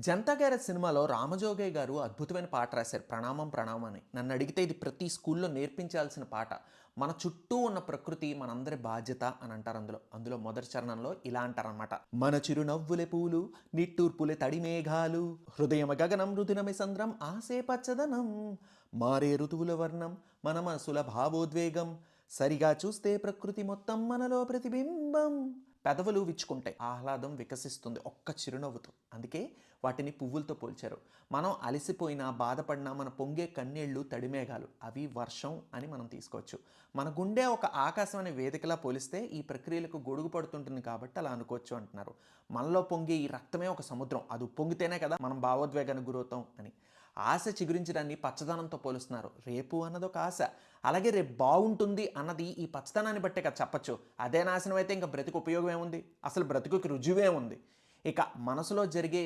'Janata garage' సినిమాలో రామజోగయ్య గారు అద్భుతమైన పాట రాశారు 'ప్రణామం ప్రణామం' అని. నన్నడిగితే ఇది ప్రతి స్కూల్‌లో నేర్పించాల్సిన పాట. మన చుట్టూ ఉన్న ప్రకృతి మనందరి బాధ్యత అని అంటారు అందులో. అందులో మొదటి చరణంలో ఇలా అంటారనమాట. మన చిరునవ్వులే పూలు, నిట్టూర్పులే తడి మేఘాలు, హృదయమ గగనం రుదినమే సంద్రం ఆసే పచ్చదనం, మారే ఋతువుల వర్ణం మన మనసుల భావోద్వేగం, సరిగా చూస్తే ప్రకృతి మొత్తం మనలో ప్రతిబింబం. పెదవులు విచ్చుకుంటాయి, ఆహ్లాదం వికసిస్తుంది ఒక్క చిరునవ్వుతో. అందుకే వాటిని పువ్వులతో పోల్చారు. మనం అలసిపోయినా బాధపడినా మన పొంగే కన్నీళ్లు తడిమేఘాలు, అవి వర్షం అని మనం తీసుకోవచ్చు. మన గుండె ఒక ఆకాశం అనే వేదికలా పోలిస్తే ఈ ప్రక్రియలకు గొడుగు పడుతుంటుంది కాబట్టి అలా అనుకోవచ్చు అంటున్నారు. మనలో పొంగే ఈ రక్తమే ఒక సముద్రం, అది పొంగితేనే కదా మనం భావోద్వేగానికి గురవుతాం అని. ఆశ చిగురించడాన్ని పచ్చదనంతో పోలుస్తున్నారు. రేపు అన్నది ఒక ఆశ, అలాగే రేపు బాగుంటుంది అన్నది ఈ పచ్చదనాన్ని బట్టే కదా చెప్పచ్చు. అదే నాశనం అయితే ఇంకా బ్రతుకు ఉపయోగం ఏముంది, అసలు బ్రతుకుకి రుజువే ఉంది. ఇక మనసులో జరిగే